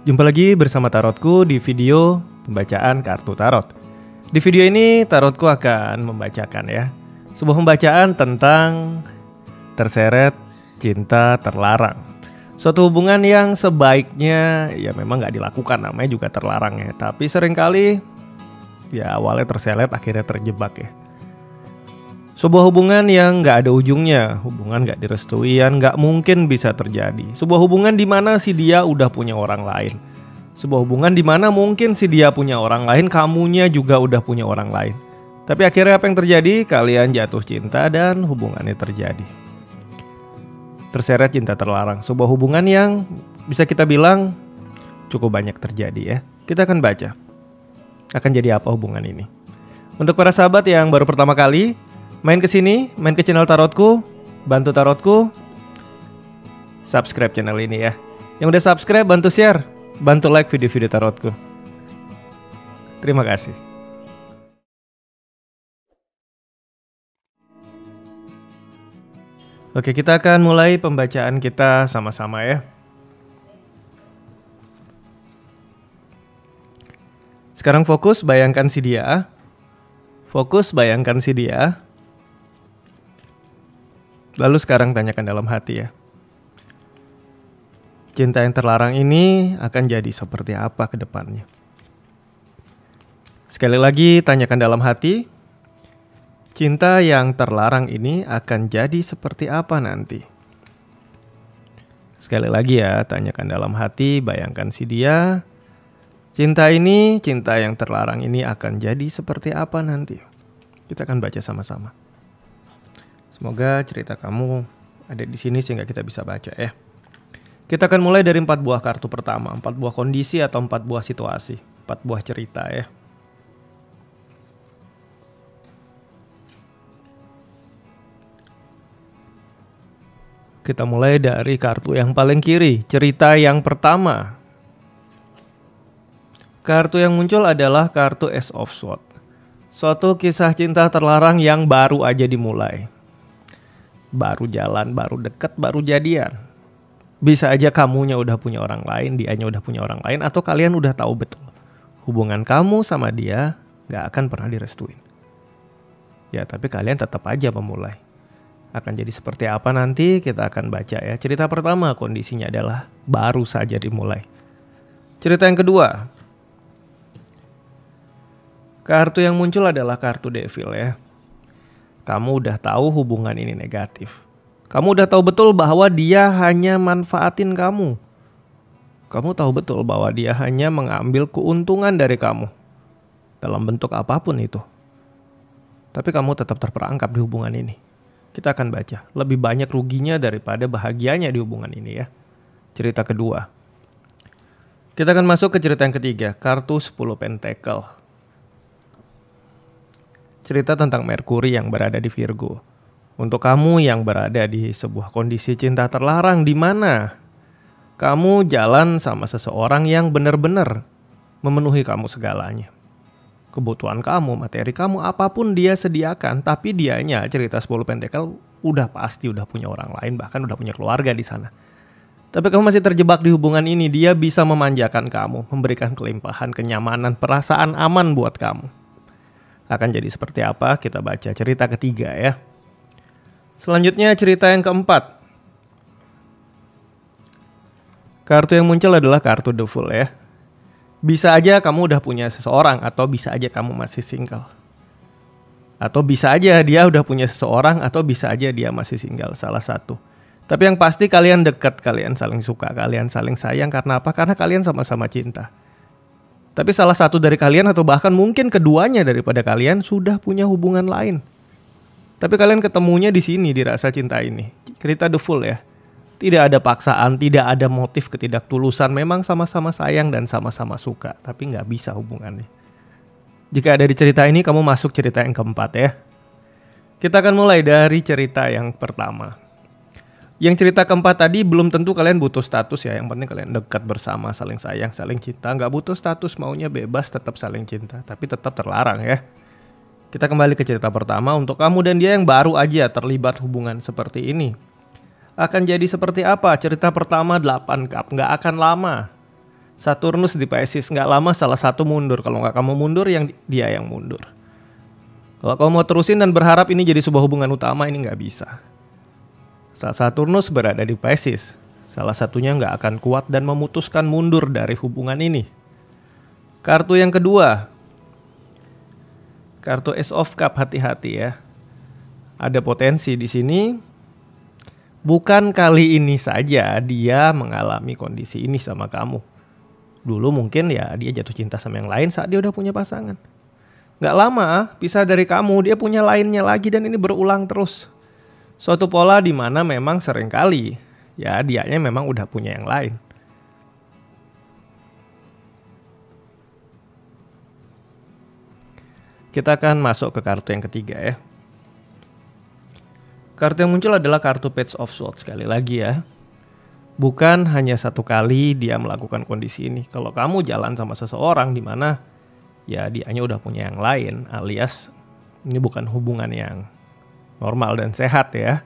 Jumpa lagi bersama Tarotku di video pembacaan kartu tarot. Di video ini Tarotku akan membacakan sebuah pembacaan tentang terseret cinta terlarang. Suatu hubungan yang sebaiknya memang gak dilakukan, namanya juga terlarang tapi seringkali awalnya terseret akhirnya terjebak Sebuah hubungan yang gak ada ujungnya, hubungan gak direstui, yang gak mungkin bisa terjadi. Sebuah hubungan di mana si dia udah punya orang lain. Sebuah hubungan di mana mungkin si dia punya orang lain, kamunya juga udah punya orang lain. Tapi akhirnya apa yang terjadi? Kalian jatuh cinta dan hubungannya terjadi. Terseret cinta terlarang, sebuah hubungan yang bisa kita bilang cukup banyak terjadi Kita akan baca. Akan jadi apa hubungan ini? Untuk para sahabat yang baru pertama kali main ke sini, main ke channel Tarotku, bantu Tarotku subscribe channel ini Yang udah subscribe bantu share, bantu like video-video Tarotku. Terima kasih. Oke, kita akan mulai pembacaan kita sama-sama Sekarang fokus bayangkan si dia. Fokus bayangkan si dia. Lalu sekarang tanyakan dalam hati Cinta yang terlarang ini akan jadi seperti apa ke depannya? Sekali lagi tanyakan dalam hati. Cinta yang terlarang ini akan jadi seperti apa nanti? Sekali lagi tanyakan dalam hati, bayangkan si dia. Cinta ini, cinta yang terlarang ini akan jadi seperti apa nanti? Kita akan baca sama-sama. Semoga cerita kamu ada di sini sehingga kita bisa baca Kita akan mulai dari 4 buah kartu pertama, 4 buah kondisi atau 4 buah situasi, 4 buah cerita Kita mulai dari kartu yang paling kiri, cerita yang pertama. Kartu yang muncul adalah kartu Ace of Swords. Suatu kisah cinta terlarang yang baru aja dimulai. Baru jalan, baru deket, baru jadian. Bisa aja kamunya udah punya orang lain, dianya udah punya orang lain, atau kalian udah tahu betul hubungan kamu sama dia gak akan pernah direstuin. Tapi kalian tetap aja memulai. Akan jadi seperti apa nanti kita akan baca Cerita pertama kondisinya adalah baru saja dimulai. Cerita yang kedua. Kartu yang muncul adalah kartu Devil Kamu udah tahu hubungan ini negatif. Kamu udah tahu betul bahwa dia hanya manfaatin kamu. Kamu tahu betul bahwa dia hanya mengambil keuntungan dari kamu. Dalam bentuk apapun itu. Tapi kamu tetap terperangkap di hubungan ini. Kita akan baca. Lebih banyak ruginya daripada bahagianya di hubungan ini Cerita kedua. Kita akan masuk ke cerita yang ketiga. Kartu 10 Pentacle. Cerita tentang Merkuri yang berada di Virgo. Untuk kamu yang berada di sebuah kondisi cinta terlarang di mana kamu jalan sama seseorang yang benar-benar memenuhi kamu segalanya. Kebutuhan kamu, materi kamu, apapun dia sediakan, tapi dianya cerita 10 Pentacle udah pasti udah punya orang lain, bahkan udah punya keluarga di sana. Tapi kamu masih terjebak di hubungan ini. Dia bisa memanjakan kamu, memberikan kelimpahan, kenyamanan, perasaan aman buat kamu. Akan jadi seperti apa? Kita baca cerita ketiga Selanjutnya cerita yang keempat. Kartu yang muncul adalah kartu The Fool Bisa aja kamu udah punya seseorang, atau bisa aja kamu masih single. Atau bisa aja dia udah punya seseorang, atau bisa aja dia masih single, salah satu. Tapi yang pasti kalian dekat, kalian saling suka, kalian saling sayang. Karena apa? Karena kalian sama-sama cinta. Tapi salah satu dari kalian atau bahkan mungkin keduanya daripada kalian sudah punya hubungan lain. Tapi kalian ketemunya di sini, di rasa cinta ini. Cerita The Fool Tidak ada paksaan, tidak ada motif ketidaktulusan. Memang sama-sama sayang dan sama-sama suka. Tapi nggak bisa hubungannya. Jika ada di cerita ini, kamu masuk cerita yang keempat Kita akan mulai dari cerita yang pertama. Yang cerita keempat tadi belum tentu kalian butuh status Yang penting kalian dekat bersama, saling sayang, saling cinta. Nggak butuh status, maunya bebas, tetap saling cinta. Tapi tetap terlarang Kita kembali ke cerita pertama. Untuk kamu dan dia yang baru aja terlibat hubungan seperti ini. Akan jadi seperti apa? Cerita pertama 8 cup, nggak akan lama. Saturnus di Pisces, nggak lama salah satu mundur. Kalau nggak kamu mundur, dia yang mundur. Kalau kamu mau terusin dan berharap ini jadi sebuah hubungan utama, ini nggak bisa. Saat Saturnus berada di Pisces, salah satunya nggak akan kuat dan memutuskan mundur dari hubungan ini. Kartu yang kedua, kartu Ace of Cup, hati-hati ya. Ada potensi di sini. Bukan kali ini saja dia mengalami kondisi ini sama kamu. Dulu mungkin ya dia jatuh cinta sama yang lain saat dia udah punya pasangan. Gak lama pisah dari kamu, dia punya lainnya lagi dan ini berulang terus. Suatu pola di mana memang seringkali ya dianya memang udah punya yang lain. Kita akan masuk ke kartu yang ketiga ya. Kartu yang muncul adalah kartu Page of Swords. Sekali lagi ya, bukan hanya satu kali dia melakukan kondisi ini. Kalau kamu jalan sama seseorang di mana ya dianya udah punya yang lain, alias ini bukan hubungan yang normal dan sehat ya.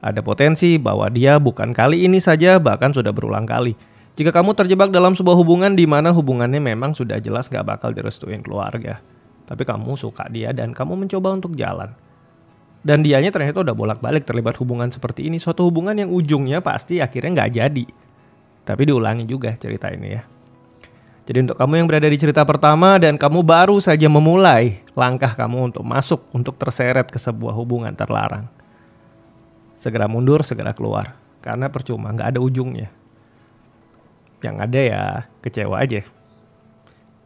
Ada potensi bahwa dia bukan kali ini saja, bahkan sudah berulang kali. Jika kamu terjebak dalam sebuah hubungan di mana hubungannya memang sudah jelas gak bakal direstuin keluarga, tapi kamu suka dia dan kamu mencoba untuk jalan. Dan dianya ternyata udah bolak-balik terlibat hubungan seperti ini. Suatu hubungan yang ujungnya pasti akhirnya gak jadi. Tapi diulangi juga cerita ini ya. Jadi untuk kamu yang berada di cerita pertama dan kamu baru saja memulai langkah kamu untuk masuk, untuk terseret ke sebuah hubungan terlarang, segera mundur, segera keluar. Karena percuma, gak ada ujungnya. Yang ada ya kecewa aja.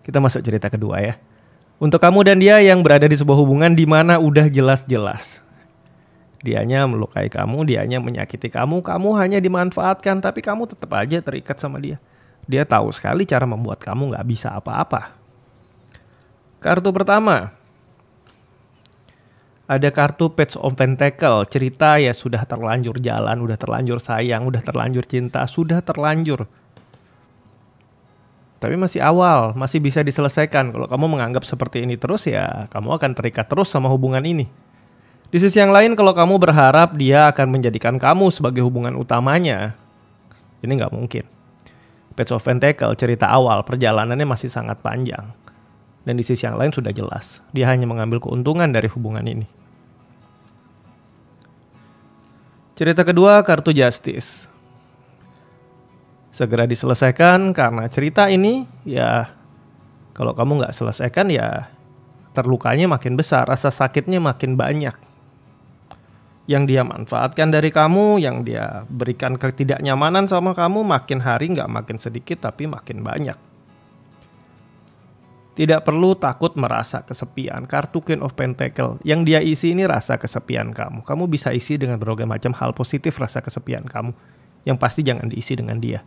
Kita masuk cerita kedua ya. Untuk kamu dan dia yang berada di sebuah hubungan di mana udah jelas-jelas dianya melukai kamu, dianya menyakiti kamu, kamu hanya dimanfaatkan, tapi kamu tetap aja terikat sama dia. Dia tahu sekali cara membuat kamu gak bisa apa-apa. Kartu pertama, ada kartu Page of Pentacle. Cerita ya sudah terlanjur jalan, udah terlanjur sayang, udah terlanjur cinta, sudah terlanjur. Tapi masih awal, masih bisa diselesaikan. Kalau kamu menganggap seperti ini terus ya kamu akan terikat terus sama hubungan ini. Di sisi yang lain kalau kamu berharap dia akan menjadikan kamu sebagai hubungan utamanya, ini nggak mungkin. Page of Pentacle, cerita awal, perjalanannya masih sangat panjang. Dan di sisi yang lain sudah jelas, dia hanya mengambil keuntungan dari hubungan ini. Cerita kedua, kartu Justice. Segera diselesaikan karena cerita ini ya kalau kamu nggak selesaikan ya terlukanya makin besar, rasa sakitnya makin banyak. Yang dia manfaatkan dari kamu, yang dia berikan ketidaknyamanan sama kamu makin hari nggak makin sedikit tapi makin banyak. Tidak perlu takut merasa kesepian. Kartu Queen of Pentacle yang dia isi ini rasa kesepian kamu. Kamu bisa isi dengan berbagai macam hal positif rasa kesepian kamu. Yang pasti jangan diisi dengan dia.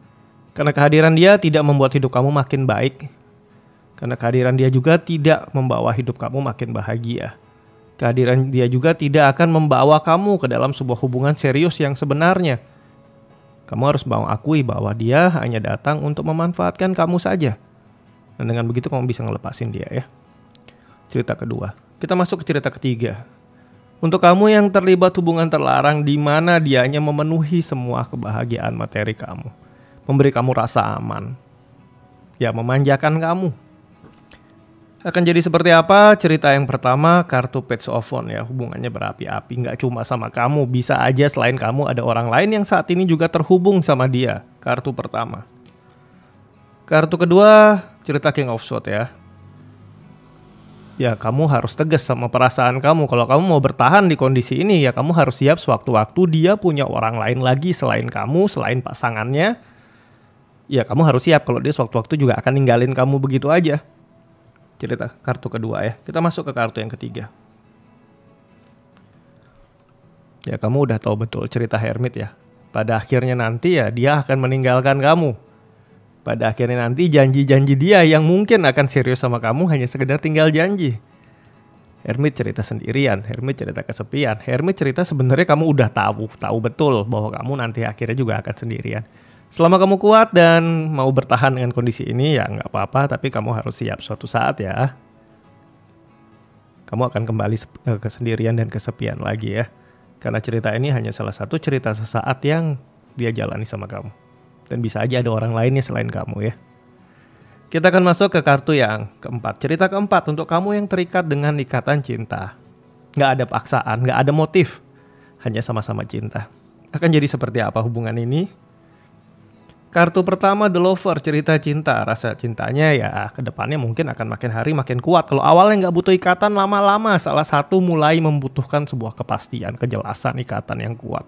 Karena kehadiran dia tidak membuat hidup kamu makin baik. Karena kehadiran dia juga tidak membawa hidup kamu makin bahagia. Kehadiran dia juga tidak akan membawa kamu ke dalam sebuah hubungan serius yang sebenarnya. Kamu harus akui bahwa dia hanya datang untuk memanfaatkan kamu saja. Dan dengan begitu kamu bisa ngelepasin dia ya. Cerita kedua. Kita masuk ke cerita ketiga. Untuk kamu yang terlibat hubungan terlarang di mana dianya memenuhi semua kebahagiaan materi kamu. Memberi kamu rasa aman. Ya, memanjakan kamu. Akan jadi seperti apa? Cerita yang pertama, kartu Page of Wands ya. Hubungannya berapi-api, nggak cuma sama kamu. Bisa aja selain kamu ada orang lain yang saat ini juga terhubung sama dia. Kartu pertama. Kartu kedua, cerita King of Swords ya. Ya kamu harus tegas sama perasaan kamu. Kalau kamu mau bertahan di kondisi ini ya kamu harus siap sewaktu-waktu dia punya orang lain lagi selain kamu, selain pasangannya. Ya kamu harus siap kalau dia sewaktu-waktu juga akan ninggalin kamu begitu aja. Cerita kartu kedua ya. Kita masuk ke kartu yang ketiga. Ya kamu udah tahu betul cerita Hermit ya. Pada akhirnya nanti ya dia akan meninggalkan kamu. Pada akhirnya nanti janji-janji dia yang mungkin akan serius sama kamu hanya sekedar tinggal janji. Hermit cerita sendirian, Hermit cerita kesepian. Hermit cerita sebenarnya kamu udah tahu betul bahwa kamu nanti akhirnya juga akan sendirian. Selama kamu kuat dan mau bertahan dengan kondisi ini ya nggak apa-apa, tapi kamu harus siap suatu saat ya. Kamu akan kembali kesendirian dan kesepian lagi ya. Karena cerita ini hanya salah satu cerita sesaat yang dia jalani sama kamu. Dan bisa aja ada orang lainnya selain kamu ya. Kita akan masuk ke kartu yang keempat. Cerita keempat untuk kamu yang terikat dengan ikatan cinta. Nggak ada paksaan, nggak ada motif. Hanya sama-sama cinta. Akan jadi seperti apa hubungan ini? Kartu pertama The Lover, cerita cinta. Rasa cintanya ya kedepannya mungkin akan makin hari makin kuat. Kalau awalnya nggak butuh ikatan, lama-lama salah satu mulai membutuhkan sebuah kepastian, kejelasan ikatan yang kuat.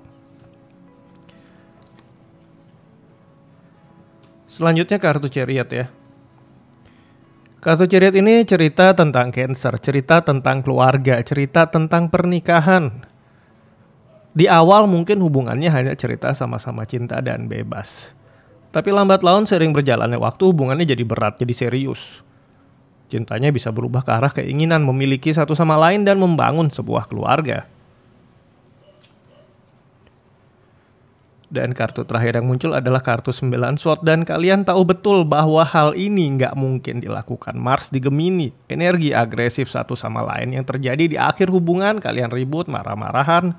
Selanjutnya kartu Chariot ya. Kartu Chariot ini cerita tentang Cancer, cerita tentang keluarga, cerita tentang pernikahan. Di awal mungkin hubungannya hanya cerita sama-sama cinta dan bebas. Tapi lambat laun sering berjalannya waktu hubungannya jadi berat, jadi serius. Cintanya bisa berubah ke arah keinginan memiliki satu sama lain dan membangun sebuah keluarga. Dan kartu terakhir yang muncul adalah kartu 9 Sword dan kalian tahu betul bahwa hal ini nggak mungkin dilakukan. Mars di Gemini, energi agresif satu sama lain yang terjadi di akhir hubungan, kalian ribut, marah-marahan.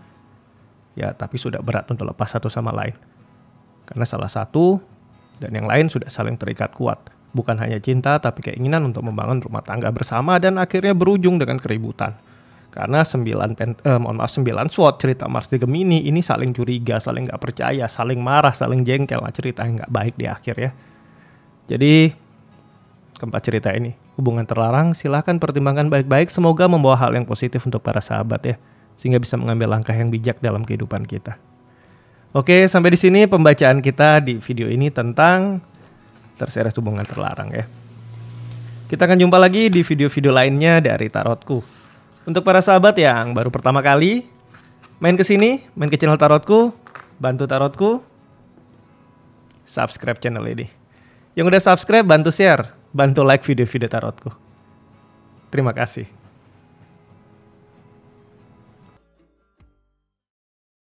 Ya tapi sudah berat untuk lepas satu sama lain. Karena salah satu dan yang lain sudah saling terikat kuat. Bukan hanya cinta tapi keinginan untuk membangun rumah tangga bersama dan akhirnya berujung dengan keributan. Karena 9 Sword cerita Mars di Gemini ini saling curiga, saling gak percaya, saling marah, saling jengkel. Cerita yang gak baik di akhir ya. Jadi keempat cerita ini hubungan terlarang, silahkan pertimbangkan baik-baik. Semoga membawa hal yang positif untuk para sahabat ya, sehingga bisa mengambil langkah yang bijak dalam kehidupan kita. Oke, sampai di sini pembacaan kita di video ini tentang terseret hubungan terlarang ya. Kita akan jumpa lagi di video-video lainnya dari Tarotku. Untuk para sahabat yang baru pertama kali main ke sini, main ke channel Tarotku, bantu Tarotku subscribe channel ini. Yang udah subscribe bantu share, bantu like video-video Tarotku. Terima kasih.